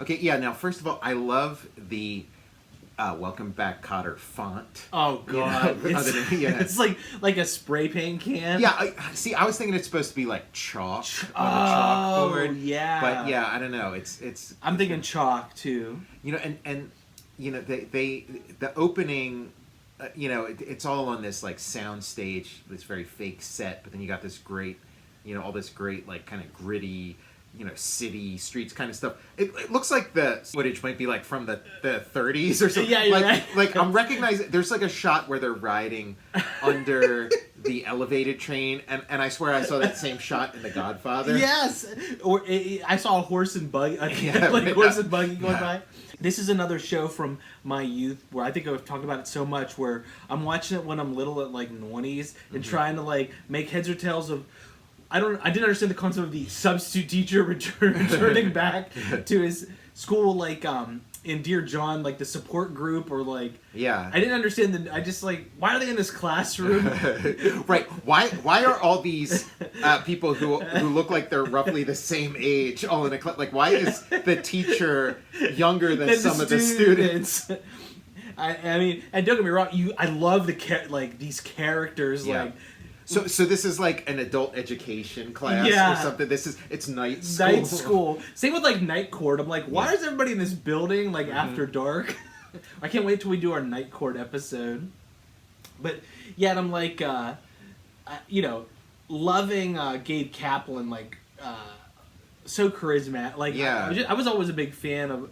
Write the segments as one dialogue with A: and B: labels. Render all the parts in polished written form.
A: Okay, yeah. Now, first of all, I love the Welcome Back Kotter font.
B: Oh God, it's like a spray paint can.
A: Yeah, I was thinking it's supposed to be like chalk on a chalkboard.
B: Yeah.
A: But yeah, I don't know. It's.
B: I'm thinking chalk too.
A: You know, and you know the opening. You know, it's all on this like sound stage, this very fake set, but then you got this great, you know, all this great like kind of gritty, you know, city streets kind of stuff. It looks like the footage might be like from the 30s or something.
B: Yeah, you're
A: like,
B: right.
A: Like I'm recognizing there's like a shot where they're riding under the elevated train, and I swear I saw that same shot in The Godfather.
B: Yes, or I saw a horse and buggy, horse and buggy going by. This is another show from my youth where I think I've talked about it so much where I'm watching it when I'm little at like 20s and trying to like make heads or tails of. I didn't understand the concept of the substitute teacher returning back to his school, like in Dear John, like the support group, or like I didn't understand I just like, why are they in this classroom?
A: Right. Why are all these people who look like they're roughly the same age all in a class? Like, why is the teacher younger than some of the students?
B: I mean, and don't get me wrong, I love these characters like.
A: So this is like an adult education class or something. It's night school.
B: Night school. Same with like Night Court. I'm like, why is everybody in this building like after dark? I can't wait till we do our Night Court episode. But yeah, and I'm like, you know, loving Gabe Kaplan, like so charismatic. Like I was always a big fan of,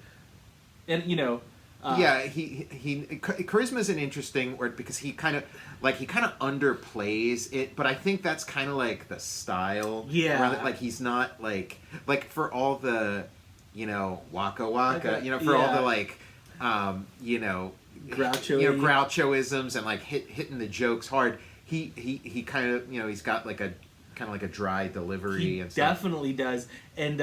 B: and you know.
A: Charisma is an interesting word because he kind of underplays it, but I think that's kind of like the style. Yeah, like he's not like for all the, you know, waka waka, you know, for all the like, you know, Grouchoisms and like hitting the jokes hard. He kind of, you know, he's got like a kind of like a dry delivery and stuff.
B: Definitely does, and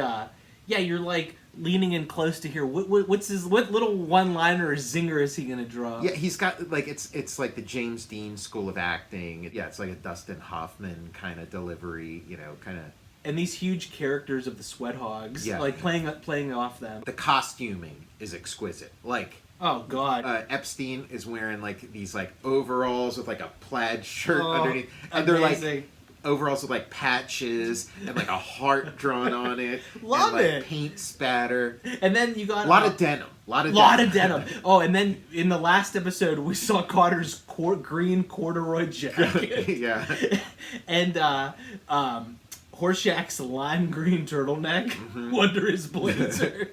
B: you're like leaning in close to hear what little one-liner or zinger is he gonna draw?
A: Yeah, he's got like it's like the James Dean School of Acting. Yeah, it's like a Dustin Hoffman kind of delivery, you know, kind of.
B: And these huge characters of the Sweat Hogs, like playing off them.
A: The costuming is exquisite. Like,
B: oh God,
A: Epstein is wearing like these like overalls with like a plaid shirt underneath, and they're like. Overalls with like patches and like a heart drawn on it.
B: Love
A: and, like,
B: it.
A: Paint spatter.
B: And then you got
A: a lot of denim. Lot of denim.
B: Oh, and then in the last episode we saw Kotter's green corduroy jacket.
A: Yeah.
B: And Horseshack's lime green turtleneck under his blazer.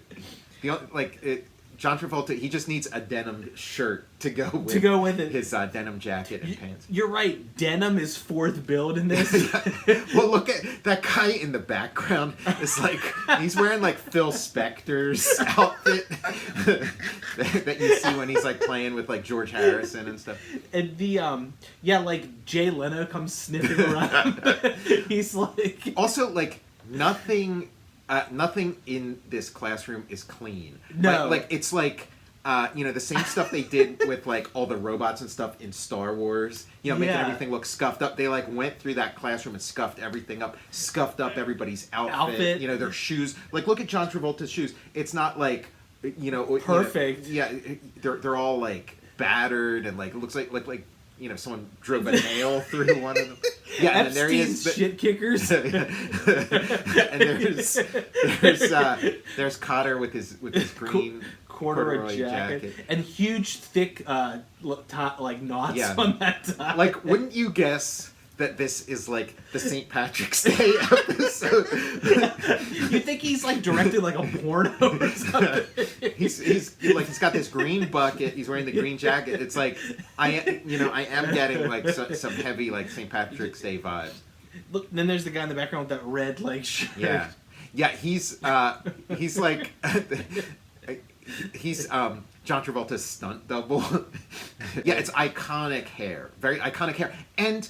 A: John Travolta, he just needs a denim shirt to go with it. His denim jacket and pants.
B: You're right. Denim is fourth build in this.
A: Well, look at that guy in the background. It's like he's wearing like Phil Spector's outfit that you see when he's like playing with like George Harrison and stuff.
B: And the like Jay Leno comes sniffing around. He's like
A: also like nothing in this classroom is clean.
B: No.
A: Like it's like, you know, the same stuff they did with like all the robots and stuff in Star Wars, you know, making everything look scuffed up. They like went through that classroom and scuffed everything up, scuffed up everybody's outfit. You know, their shoes. Like look at John Travolta's shoes. It's not like, you know.
B: Perfect.
A: You know, they're all like battered and like, it looks like you know, someone drove a nail through one of them. Yeah, and then there he is.
B: Shit kickers.
A: And there's Kotter with his green
B: corduroy jacket and huge thick like knots on that top.
A: Like, wouldn't you guess that this is like the St. Patrick's Day episode?
B: You think he's like directed like a porno or something?
A: He's got this green bucket. He's wearing the green jacket. It's like I am getting like some heavy like St. Patrick's Day vibes.
B: Look, then there's the guy in the background with that red like shirt.
A: Yeah. He's like he's John Travolta's stunt double. Yeah, it's iconic hair, very iconic hair, and.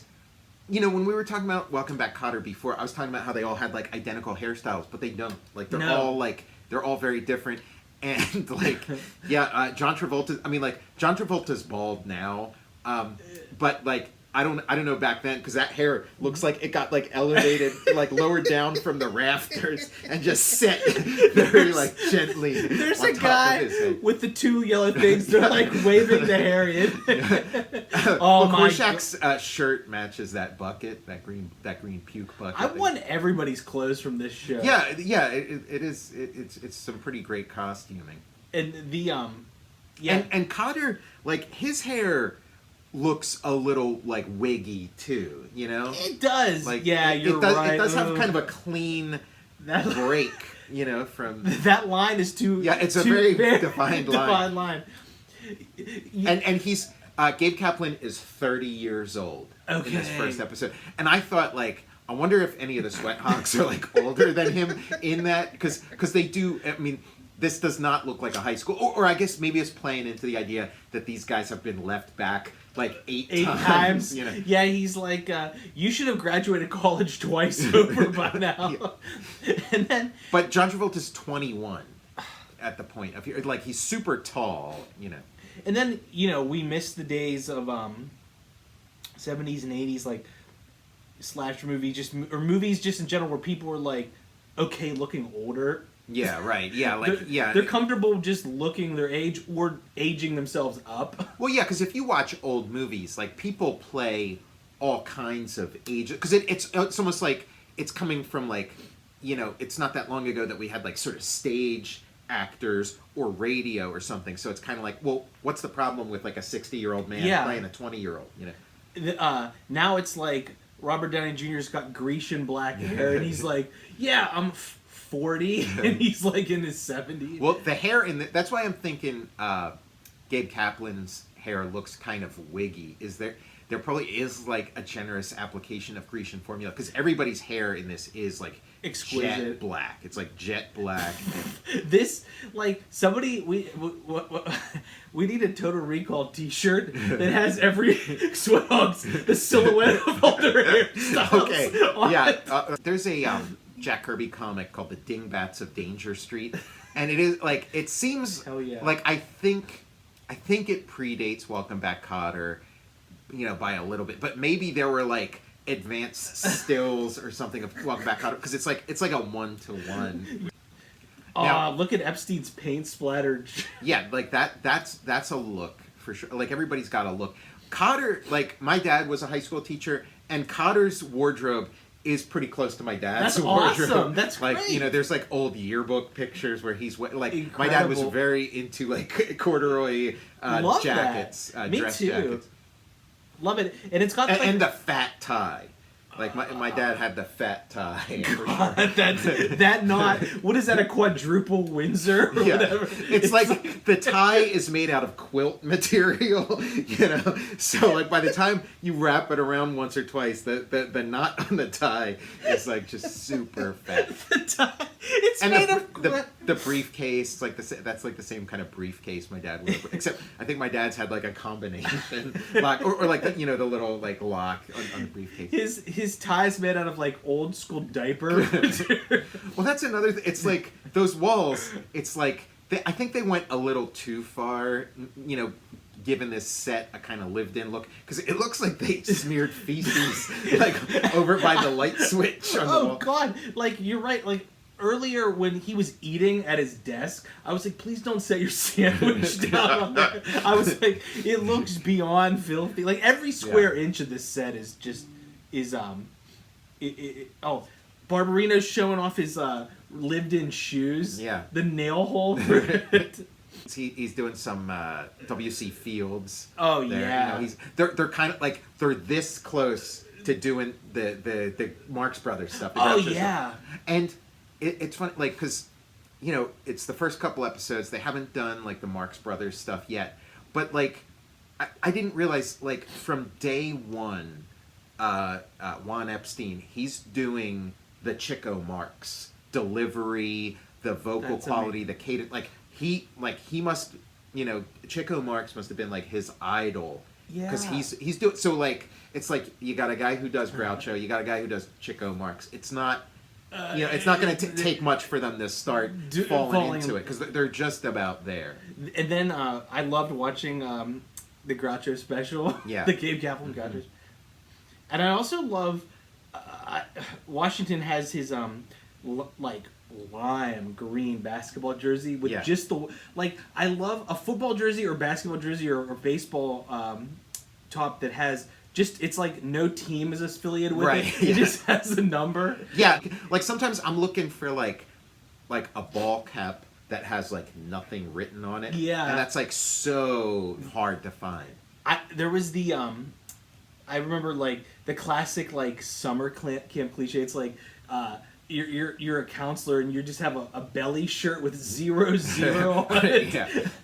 A: You know, when we were talking about Welcome Back Kotter before, I was talking about how they all had, like, identical hairstyles, but they don't. Like, they're all very different. And, like, John Travolta's bald now. But, like, I don't know back then, because that hair looks like it got like elevated, like lowered down from the rafters and just set very like gently.
B: There's
A: on
B: a
A: top
B: guy
A: of his head.
B: with the two yellow things. They're like waving the hair in.
A: Oh my! Korshak's shirt matches that bucket, that green puke bucket.
B: I want everybody's clothes from this show.
A: Yeah. It is. It's some pretty great costuming.
B: And the
A: yeah. And Kotter, like his hair looks a little like wiggy too, you know?
B: It does.
A: Like,
B: yeah, you're right.
A: It does have kind of a clean break, you know, from...
B: That line is too...
A: Yeah, it's a very defined line. And he's... Gabe Kaplan is 30 years old in this first episode. And I thought, like, I wonder if any of the Sweathawks are, like, older than him in that. Because they do... I mean... This does not look like a high school, or I guess maybe it's playing into the idea that these guys have been left back like eight times. You know?
B: Yeah, he's like, you should have graduated college twice over by now. Yeah. And then,
A: but John Travolta's 21 at the point of like he's super tall, you know.
B: And then we miss the days of 70s and 80s like slasher movies, or movies just in general where people were like okay looking older.
A: Yeah, right. Yeah, like
B: they're comfortable just looking their age or aging themselves up.
A: Well, yeah, because if you watch old movies, like people play all kinds of age, because it's almost like it's coming from like, it's not that long ago that we had like sort of stage actors or radio or something. So it's kind of like, well, what's the problem with like a 60-year-old man playing a 20-year-old?
B: Now it's like Robert Downey Jr.'s got Grecian black hair, and he's like, yeah, I'm 40, and he's like in his 70s.
A: Well, the hair that's why I'm thinking Gabe Kaplan's hair looks kind of wiggy. There probably is like a generous application of Grecian formula, because everybody's hair in this is like
B: exquisite
A: jet black. It's like jet black.
B: This, like, somebody we need a Total Recall T-shirt that has every Sweathogs, the silhouette of all their hairstyles.
A: Okay, yeah. There's a Jack Kirby comic called The Dingbats of Danger Street, and it is like, it seems like I think it predates Welcome Back Kotter, by a little bit, but maybe there were like advanced stills or something of Welcome Back Kotter, because it's like a 1-to-1.
B: Now, look at Epstein's paint splattered.
A: Yeah, like that's a look for sure. Like everybody's got a look. Kotter, like my dad was a high school teacher, and Kotter's wardrobe is pretty close to my dad's wardrobe.
B: Awesome. That's
A: like,
B: great.
A: There's like old yearbook pictures where he's like,
B: incredible.
A: My dad was very into like corduroy jackets, dress jackets.
B: Love it, and it's got
A: and the fat tie. Like my dad had the fat tie.
B: God, that knot. What is that? A quadruple Windsor or whatever?
A: It's like the tie is made out of quilt material, So like by the time you wrap it around once or twice, the knot on the tie is like just super fat.
B: The tie, it's made of
A: the briefcase. Like that's like the same kind of briefcase my dad wore. Except I think my dad's had like a combination lock, or like the little like lock on the briefcase.
B: His tie's made out of like old school diaper.
A: Well, that's another thing. It's like those walls. It's like I think they went a little too far. Given this set a kind of lived-in look, because it looks like they smeared feces like over by the light switch on the wall.
B: Oh God! Like you're right. Like earlier when he was eating at his desk, I was like, please don't set your sandwich down on there. I was like, it looks beyond filthy. Like every square inch of this set is Barbarino's showing off his lived-in shoes.
A: Yeah.
B: The nail hole for it.
A: He's doing some W.C. Fields.
B: Oh
A: there.
B: yeah.
A: They're kind of like they're this close to doing the Marx Brothers stuff.
B: Oh yeah.
A: Stuff. And it's funny, like, because it's the first couple episodes. They haven't done like the Marx Brothers stuff yet, but like I didn't realize, like, from day one, Juan Epstein, he's doing the Chico Marx delivery, the vocal quality, the cadence. He must, Chico Marx must have been like his idol. Yeah. Because he's doing, so like, it's like you got a guy who does Groucho, you got a guy who does Chico Marx. It's not, it's not going to take much for them to start falling into it, because they're just about there.
B: And then I loved watching the Groucho special.
A: Yeah.
B: The Gabe Kaplan Groucho. And I also love Washington has his like lime green basketball jersey with just the like. I love a football jersey or basketball jersey or baseball top that has just, it's like no team is affiliated with it. It just has a number.
A: Yeah, like sometimes I'm looking for like a ball cap that has like nothing written on it. Yeah, and that's like so hard to find.
B: There was the I remember like the classic like summer camp cliche. It's like you're a counselor and you just have a belly shirt with 0 on it.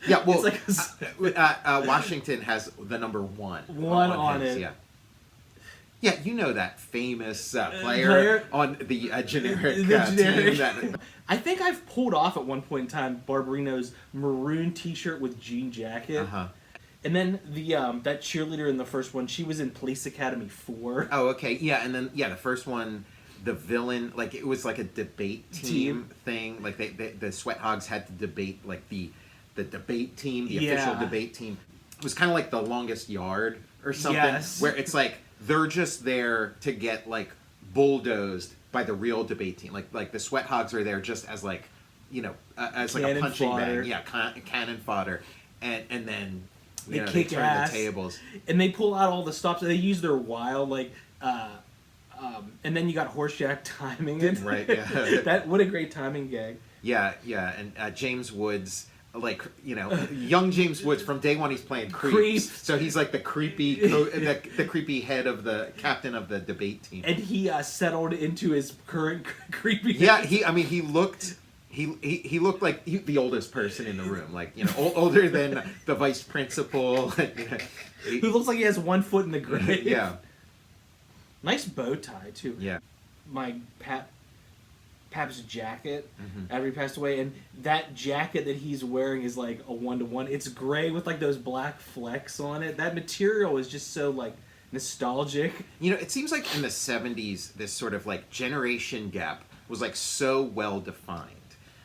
A: Yeah. Well, it's like Washington has the number 1
B: on
A: his,
B: it.
A: Yeah, you know that famous player on the generic team. That...
B: I think I've pulled off at one point in time Barbarino's maroon T-shirt with jean jacket. And then the that cheerleader in the first one, she was in Police Academy 4.
A: Oh, okay. Yeah, and then the first one, the villain, like it was like a debate team thing. Like the Sweat Hogs had to debate like the debate team, the official debate team. It was kind of like The Longest Yard or something, where it's like they're just there to get like bulldozed by the real debate team. Like the Sweat Hogs are there just as like, as like a punching bag. Yeah, cannon fodder. And then they turn the tables.
B: And they pull out all the stops. They use their wild and then you got Horseshack timing it.
A: Right, yeah.
B: What a great timing gag.
A: Yeah, and James Woods, like, young James Woods, from day one he's playing Creeps. So he's like the creepy the creepy head of the captain of the debate team.
B: And he settled into his current creepy.
A: Yeah, he looked like the oldest person in the room, like, older than the vice principal.
B: Who looks like he has 1 foot in the grave.
A: Yeah.
B: Nice bow tie too.
A: Yeah.
B: My Pap's jacket after he passed away, and that jacket that he's wearing is like a 1-to-1. It's gray with like those black flecks on it. That material is just so like nostalgic.
A: It seems like in the 70s this sort of like generation gap was like so well defined,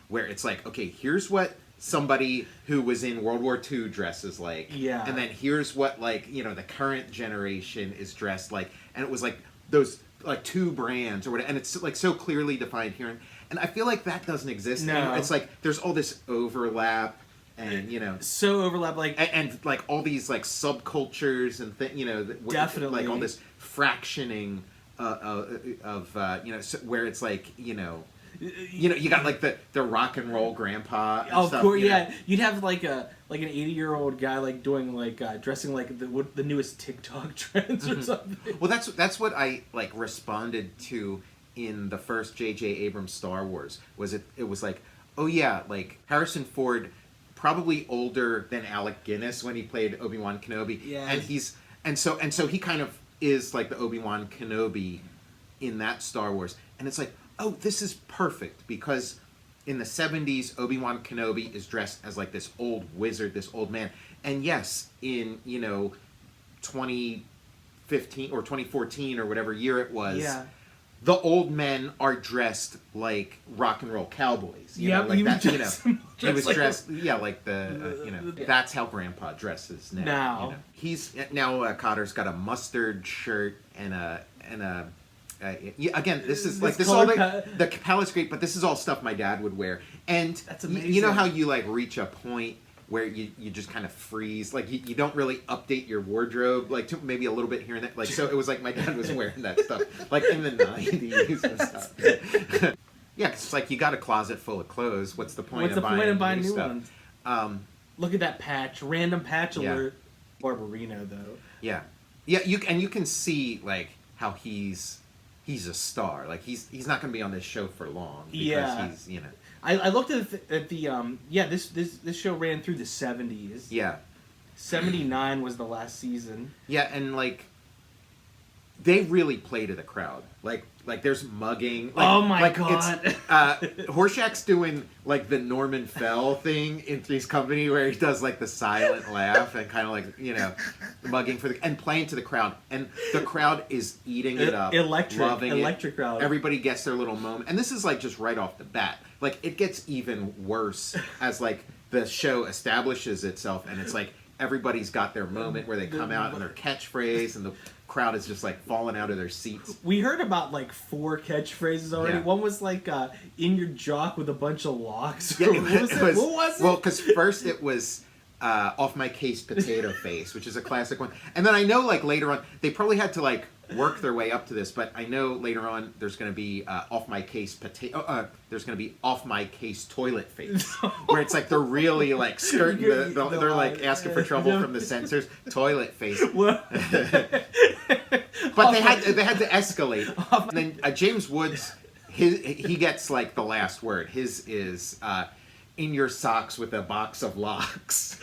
A: where it's like, okay, here's what somebody who was in World War II dresses like, and then here's what like the current generation is dressed like, and it was like those like 2 brands or whatever, and it's like so clearly defined here, and I feel like that doesn't exist anymore. It's like there's all this overlap, and
B: so overlap, like
A: and like all these like subcultures and
B: definitely
A: like all this fractioning where it's like you got like the rock and roll grandpa and stuff,
B: of course, you'd have like an 80-year-old guy like doing like dressing like the newest TikTok trends or something.
A: Well, that's what I like responded to in the first J.J. Abrams Star Wars. It was like, oh yeah, like Harrison Ford, probably older than Alec Guinness when he played Obi-Wan Kenobi, and so he kind of is like the Obi-Wan Kenobi in that Star Wars, and it's like, oh, this is perfect, because in the 70s, Obi-Wan Kenobi is dressed as like this old wizard, this old man. And yes, in, 2015 or 2014 or whatever year it was, the old men are dressed like rock and roll cowboys. Like that, he was dressed, like that's how Grandpa dresses now. He's, now Kotter's got a mustard shirt and a again, this is like this all the palette's great, but this is all stuff my dad would wear. And
B: that's amazing.
A: You know how you like reach a point where you just kind of freeze, like you don't really update your wardrobe, like to maybe a little bit here and there. Like, so it was like my dad was wearing that stuff like in the 90s and stuff. Yeah, 'cause it's like you got a closet full of clothes. What's the point of buying new ones?
B: Look at that patch, random patch alert. Barbarino though.
A: Yeah, you can see like how he's a star. Like he's not going to be on this show for long because he's
B: I looked at the this show ran through the 70s.
A: Yeah.
B: 79 was the last season.
A: Yeah, and like they really play to the crowd. Like there's mugging. Like,
B: oh my god!
A: Horseshack's doing like the Norman Fell thing in Three's Company, where he does like the silent laugh and kind of like mugging and playing to the crowd, and the crowd is eating it up, loving
B: electric crowd.
A: Everybody gets their little moment, and this is like just right off the bat. Like it gets even worse as like the show establishes itself, and it's like everybody's got their moment where they come out and their catchphrase, and the crowd is just like falling out of their seats.
B: We heard about like 4 catchphrases already. Yeah. One was like in your jock with a bunch of locks.
A: Yeah, what was it? Well, because first it was off my case potato face, which is a classic one. And then I know like later on they probably had to like work their way up to this, but I know later on there's going to be off my case potato. There's going to be off my case toilet face, where it's like they're really like skirting they're like asking for trouble from the censors. Toilet face. But they had to escalate. And then James Woods, he gets like the last word. His is in your socks with a box of locks.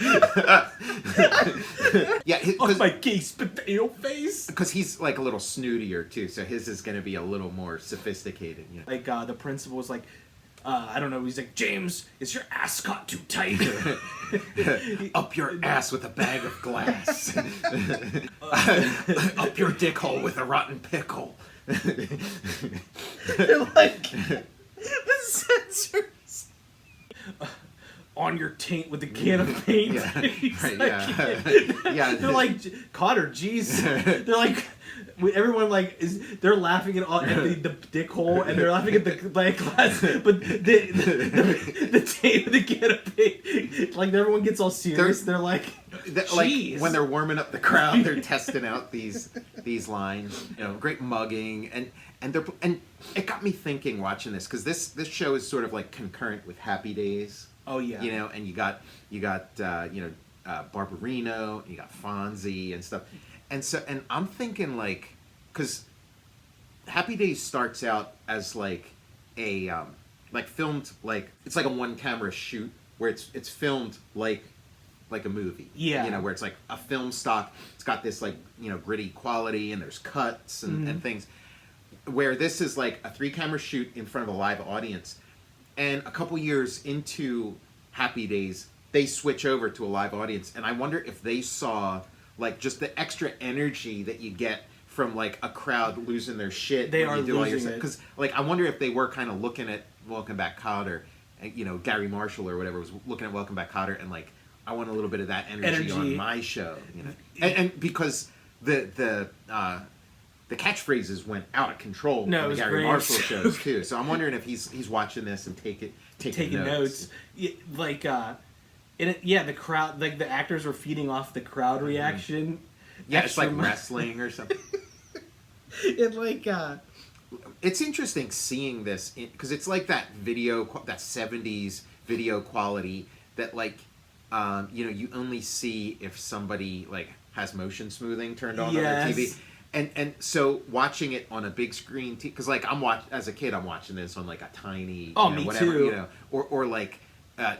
A: Yeah,
B: off my case potato face.
A: Because he's like a little snootier too, so his is going to be a little more sophisticated. You know?
B: Like the principal was like, I don't know. He's like, James, is your ass caught too tight?
A: Up your ass with a bag of glass. Up your dick hole with a rotten pickle.
B: They're like the censors. On your taint with a can of paint.
A: Yeah, right, yeah.
B: They're like, Kotter, jeez. They're like, everyone like they're laughing at the dick hole, and they're laughing at the glass, but the taint with the can of paint. Like everyone gets all serious. They're like,
A: like when they're warming up the crowd, they're testing out these lines. You know, great mugging and it got me thinking watching this, because this show is sort of like concurrent with Happy Days.
B: Oh yeah.
A: You know, and you got Barbarino, and you got Fonzie and stuff, and I'm thinking like, because Happy Days starts out as like a like filmed like it's like a one camera shoot where it's filmed like a movie.
B: Yeah.
A: You know, where it's like a film stock. It's got this like, you know, gritty quality, and there's cuts and things. Where this is like a 3-camera shoot in front of a live audience. And a couple years into Happy Days, they switch over to a live audience. And I wonder if they saw like just the extra energy that you get from like a crowd losing their shit.
B: They are losing it.
A: Because like I wonder if they were kind of looking at Welcome Back Kotter, and, you know, Gary Marshall or whatever was looking at Welcome Back Kotter and like, I want a little bit of that energy. On my show, you know, and because the catchphrases went out of control on the Gary Marshall shows too. So I'm wondering if he's watching this and taking notes.
B: Yeah, like the crowd, like the actors were feeding off the crowd reaction.
A: Yeah, it's like wrestling or something.
B: It like
A: it's interesting seeing this because it's like that 70s video quality that like. You know, you only see if somebody like has motion smoothing turned on their TV, and so watching it on a big screen, because like as a kid, I'm watching this on like a tiny, whatever,
B: too.
A: You know, or like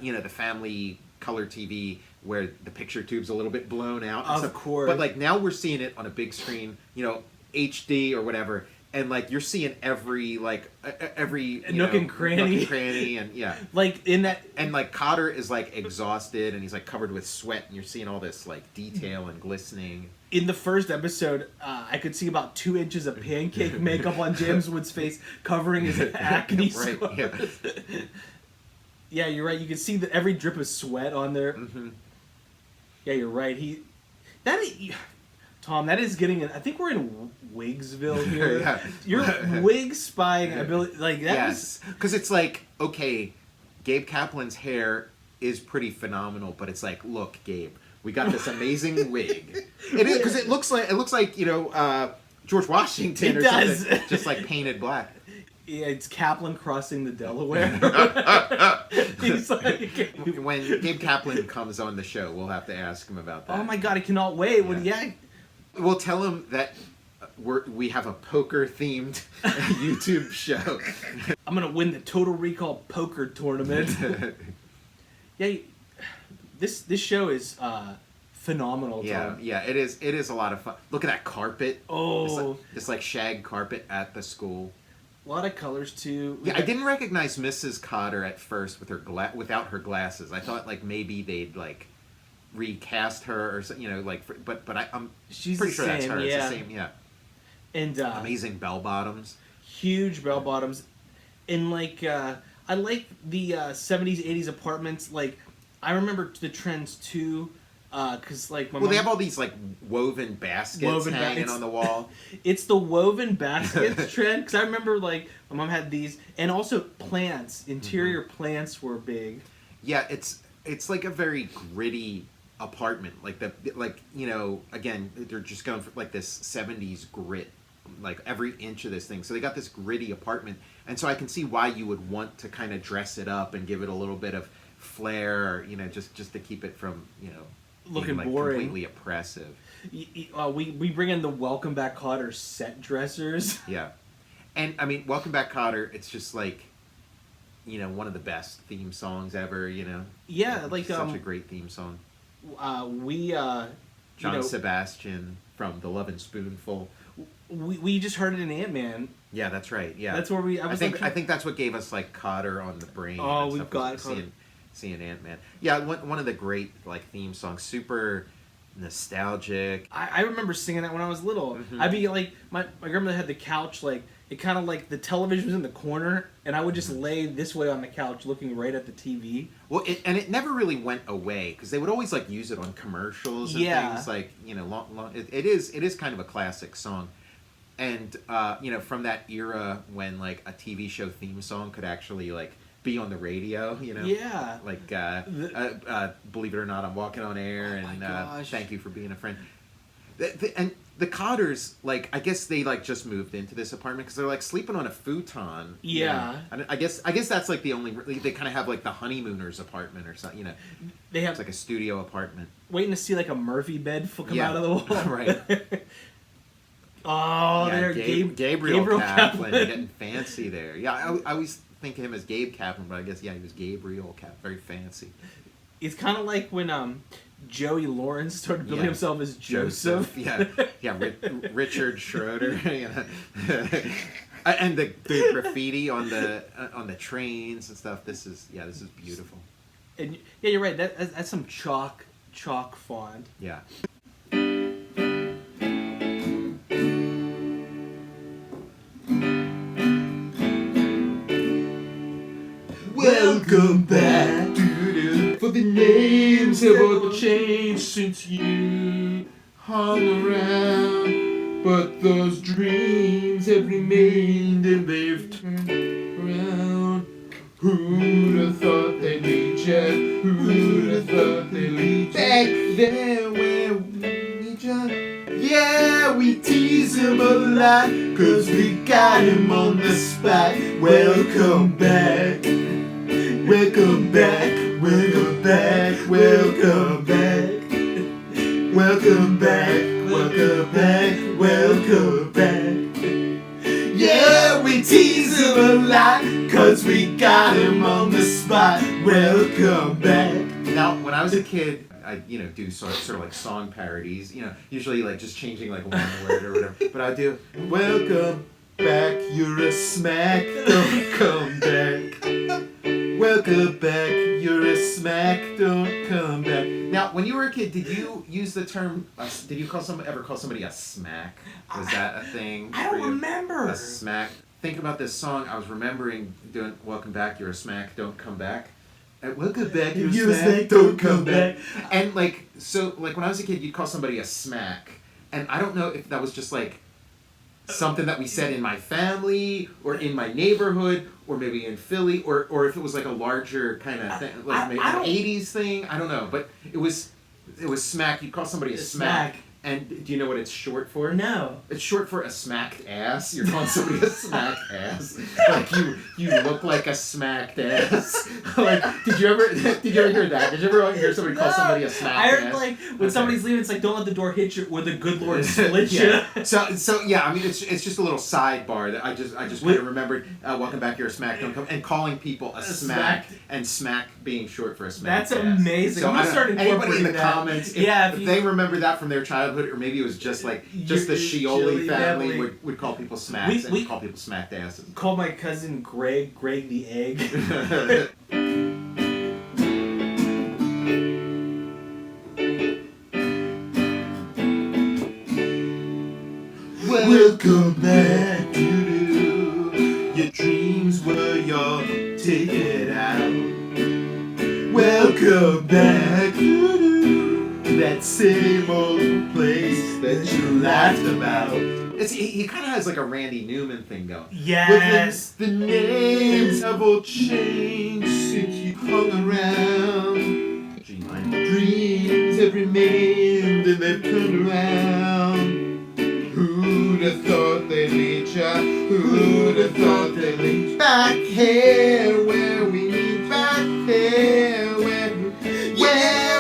A: you know, the family color TV where the picture tube's a little bit blown out.
B: Of course,
A: but like now we're seeing it on a big screen, you know, HD or whatever. And like you're seeing every
B: nook and
A: cranny, and yeah,
B: like in that,
A: and like Kotter is like exhausted and he's like covered with sweat, and you're seeing all this like detail and glistening.
B: In the first episode, I could see about 2 inches of pancake makeup on James Woods' face, covering his acne scars.
A: Right, yeah.
B: Yeah, you're right. You can see that every drip of sweat on there.
A: Mm-hmm.
B: Yeah, you're right. Tom, that is getting. I think we're in Wigsville here.
A: Yeah.
B: Your wig spying ability, like that.
A: Yes, because it's like, okay, Gabe Kaplan's hair is pretty phenomenal, but it's like, look, Gabe, we got this amazing wig. It is, because it looks like you know George Washington or something, just like painted black.
B: Yeah, it's Kaplan crossing the Delaware. He's like,
A: when Gabe Kaplan comes on the show, we'll have to ask him about that.
B: Oh my god, I cannot wait.
A: Yeah. We'll tell him that we have a poker-themed YouTube show.
B: I'm gonna win the Total Recall poker tournament. Yeah, this show is phenomenal. Tom.
A: Yeah, it is. It is a lot of fun. Look at that carpet.
B: Oh,
A: it's like shag carpet at the school.
B: A lot of colors too.
A: Yeah, I didn't recognize Mrs. Kotter at first with her without her glasses. I thought like maybe they'd like recast her or you know like, but I'm
B: She's
A: pretty sure
B: same,
A: that's her.
B: Yeah.
A: It's the same, yeah.
B: And
A: amazing bell bottoms.
B: Huge bell bottoms, and like I like the 70s 80s apartments. Like I remember the trends too. Because like
A: they have all these like woven baskets hanging on the wall.
B: It's the woven baskets trend, because I remember like my mom had these, and also plants. Interior plants were big.
A: Yeah, it's like a very gritty apartment. Like again, they're just going for like this 70s grit, like every inch of this thing. So they got this gritty apartment, and so I can see why you would want to kind of dress it up and give it a little bit of flair, just to keep it from
B: looking
A: being, like,
B: boring,
A: completely oppressive.
B: We bring in the Welcome Back Kotter set dressers.
A: Yeah, and I mean, Welcome Back Kotter. It's just like, one of the best theme songs ever.
B: Yeah, like
A: such a great theme song.
B: John
A: Sebastian from The Lovin' Spoonful.
B: We just heard it in Ant-Man.
A: Yeah, that's right. Yeah,
B: that's where I
A: think that's what gave us like Kotter on the brain.
B: Oh, we've got
A: seeing Ant-Man. Yeah, one of the great like theme songs, super nostalgic.
B: I remember singing that when I was little. I'd be like, my grandmother had the couch, like, it kind of like the television was in the corner, and I would just lay this way on the couch looking right at the TV.
A: Well, it never really went away, because they would always like use it on commercials and things, like, long. It is kind of a classic song. And from that era when like a TV show theme song could actually like be on the radio,
B: Yeah.
A: Like, believe it or not, I'm walking on air, and thank you for being a friend. And the Kotters, like, I guess they like just moved into this apartment because they're like sleeping on a futon.
B: Yeah.
A: And I guess that's like the only, they kind of have like the honeymooners apartment or something.
B: They have,
A: it's like a studio apartment.
B: Waiting to see like a Murphy bed come out of the wall.
A: Right.
B: Oh,
A: yeah,
B: they're
A: Gabriel Kaplan getting fancy there. Yeah, I always think of him as Gabe Kaplan, but I guess he was Gabriel Kaplan, very fancy.
B: It's kind of like when Joey Lawrence started billing himself as Joseph.
A: Yeah, Richard Schroeder. And the graffiti on the trains and stuff. This is beautiful.
B: And yeah, you're right. That's some chalk font.
A: Yeah. Welcome back, for the names have all changed since you hung around, but those dreams have remained and they've turned around. Who'd have thought they'd meet you? Who'd have thought they'd lead you? Back there where we meet you. Yeah, we tease him a lot, 'cause we got him on the spot. Welcome back. Welcome back, welcome back, welcome back. Welcome back, welcome back, welcome back. Yeah, we tease him a lot, 'cause we got him on the spot. Welcome back. Now, when I was a kid, I do sort of like song parodies, usually like just changing like one word or whatever. But I do, welcome back, you're a smack, don't come back. Welcome back, you're a smack, don't come back. Now, when you were a kid, did you use the term, did you ever call somebody a smack? Was that a thing?
B: I don't remember.
A: A smack. Think about this song. I was remembering doing Welcome Back, you're a smack, don't come back. Welcome back, you're a smack, don't come back. And like, so like when I was a kid, you'd call somebody a smack. And I don't know if that was just like something that we said in my family or in my neighborhood or maybe in Philly or if it was like a larger kind of thing, like maybe an 80s thing. I don't know, but it was smack. You'd call somebody a smack. And do you know what it's short for?
B: No.
A: It's short for a smacked ass. You're calling somebody a smacked ass. Like you look like a smacked ass. Like did you ever hear that? Did you ever hear somebody call somebody a smacked ass?
B: I heard like when somebody's leaving, it's like don't let the door hit you or the good Lord split you.
A: So yeah, I mean it's just a little sidebar that I just kind of remembered. Welcome back, you're a smack, don't come, and calling people a smack and smack being short for a smack.
B: That's amazing.
A: So
B: I'm gonna start
A: anybody in the
B: that.
A: comments, if they remember that from their childhood, or maybe it was just the Scioli family would call people smacks and call people smacked asses.
B: Call my cousin Greg the Egg.
A: Welcome back, your dreams were your ticket out. Welcome back, that same old place that you laughed about. He kind of has like a Randy Newman thing going.
B: Yes.
A: The names have all changed since you hung around. My dreams have remained and they've turned around. Who'd have thought they'd meet ya? Who'd have thought they'd meet back here where we meet? Back here where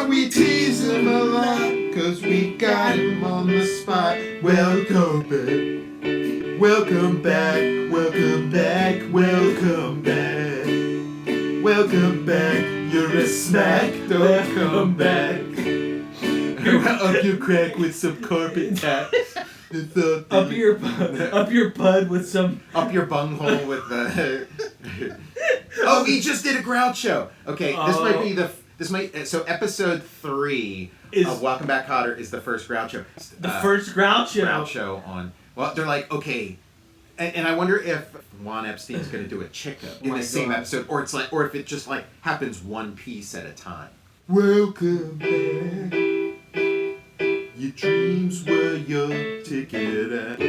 A: we tease them a lot, 'cause we got him on the spot. Welcome back, welcome back, welcome back, welcome back, welcome back. You're a smack, don't come back. Up your crack with some carpet taps.
B: Up your bud with some.
A: Up your bunghole with the. Oh, he just did a Groucho. Okay, so episode 3 of Welcome Back Kotter is the first Groucho.
B: The first Groucho.
A: Groucho on. Well, they're like, okay. And I wonder if Juan Epstein's going to do a Chico in the same episode, or if it just like happens one piece at a time. Welcome back. Your dreams were your ticket out.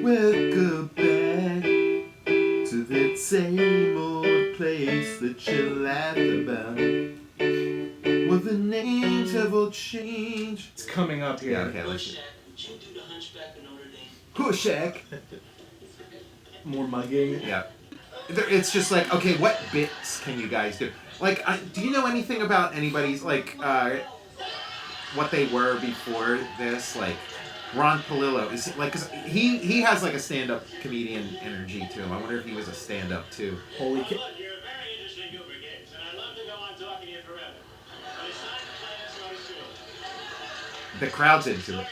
A: Welcome back to that same old place that you laughed about. Well, the names have all changed.
B: It's coming up here.
A: Yeah, okay, let's Hushak.
B: More mugging.
A: Yeah. It's just like, okay, what bits can you guys do? Like, do you know anything about anybody's, like, what they were before this? Like, Ron Palillo, is he, like, 'cause he has, like, a stand-up comedian energy to him. I wonder if he was a stand-up, too.
B: Holy
C: you're a very interesting group of kids, and I'd love to go on talking to you forever. But it's time to play this one soon.
A: The crowd's into it.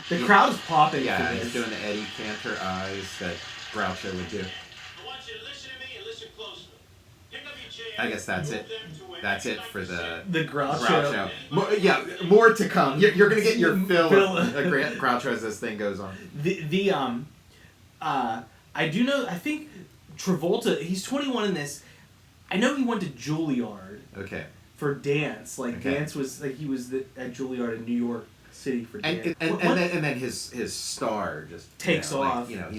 B: The crowd is popping.
A: Yeah, he's doing the Eddie Cantor eyes that Groucho would do.
C: I want you to listen to me and listen closely. Pick up your chair.
A: I guess that's it. That's it for the
B: Groucho.
A: More to come. You're gonna get your fill of Groucho as this thing goes on.
B: I do know. I think Travolta. He's 21 in this. I know he went to Juilliard.
A: Okay.
B: For dance, dance was like he was at Juilliard in New York City for dance.
A: And then his star just
B: takes off.
A: Like,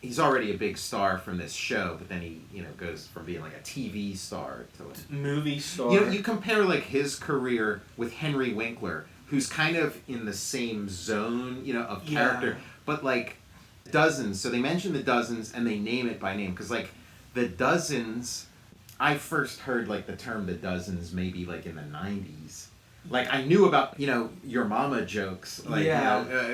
A: he's already a big star from this show, but then he goes from being like a TV star to like
B: movie star.
A: You compare like his career with Henry Winkler, who's kind of in the same zone, of character, but like Dozens. So they mention the Dozens and they name it by name because like the Dozens. I first heard like the term the Dozens maybe like in the 90s. Like I knew about your mama jokes, like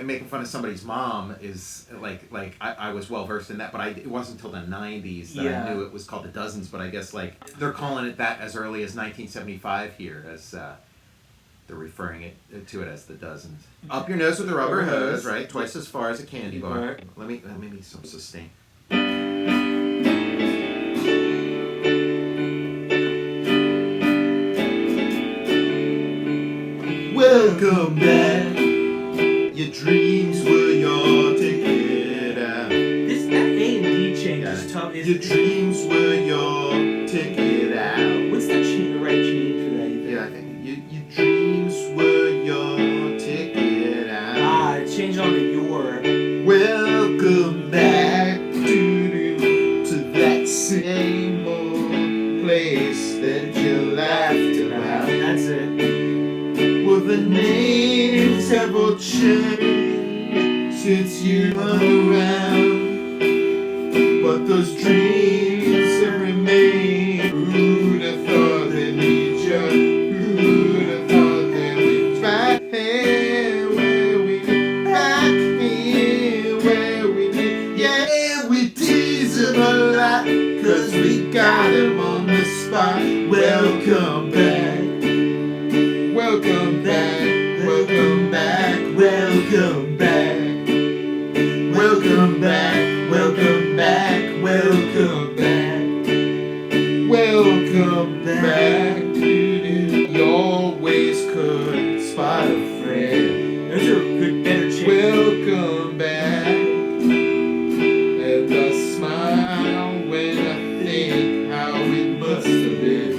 A: making fun of somebody's mom is like I was well versed in that, but it wasn't until the 90s that I knew it was called the Dozens. But I guess like they're calling it that as early as 1975 here, as they're referring to it as the Dozens. Up your nose with a rubber hose, right? Twice as far as a candy bar.
B: Right.
A: Let me some sustain. Welcome back. Your dreams were your ticket out.
B: That A&D change is tough.
A: Your dreams were your ticket out.
B: What's the right change for that?
A: Yeah, I think your dreams were your ticket out.
B: It changed on to your.
A: Welcome back to that same old place that you laughed about.
B: That's it.
A: Well, the names have all changed since you hung around, but those dreams have remained. Who'd have thought they'd meet you? Who'd have thought they'd meet back here where we meet? Back here where we meet. Yeah, we tease him a lot, 'cause we got him on the spot. Welcome back. Welcome back, welcome back, welcome back. Welcome back, welcome back, welcome back. Welcome back. You always could spot a friend.
B: Those are good, better changes.
A: Welcome back. And I smile when I think how it must have been.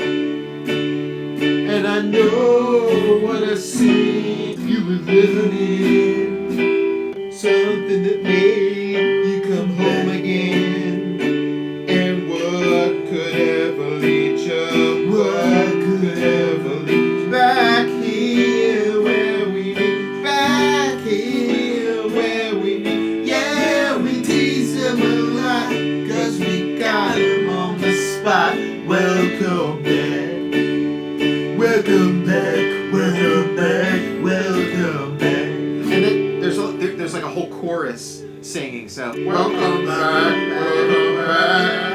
A: Welcome back,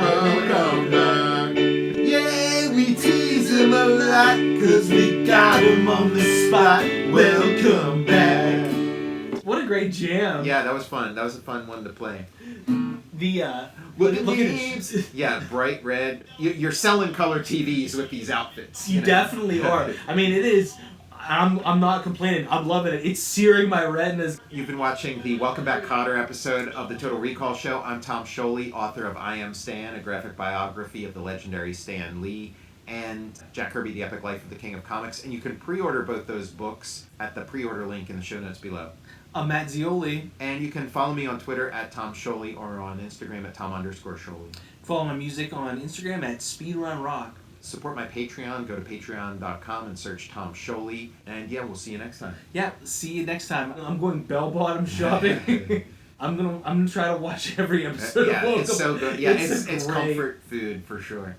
A: welcome back. Yeah, we tease him a lot, cause we got him on the spot. Welcome back.
B: What a great jam.
A: Yeah, that was fun. That was a fun one to play.
B: Look at it.
A: Yeah, bright red. You're selling color TVs with these outfits.
B: You definitely are. I mean, it is. I'm not complaining. I'm loving it. It's searing my retinas.
A: You've been watching the Welcome Back Kotter episode of the Total Recall Show. I'm Tom Scioli, author of I Am Stan, a graphic biography of the legendary Stan Lee, and Jack Kirby, The Epic Life of the King of Comics. And you can pre-order both those books at the pre-order link in the show notes below.
B: I'm Matt Zeoli.
A: And you can follow me on Twitter at Tom Scioli or on Instagram at Tom_Scioli.
B: Follow my music on Instagram at Speedrun Rock.
A: Support my Patreon. Go to patreon.com and search Tom Scioli. And yeah, we'll see you next time.
B: Yeah, see you next time. I'm going bell-bottom shopping. I'm gonna try to watch every episode.
A: Yeah,
B: of
A: it's so good. Yeah, it's comfort food for sure.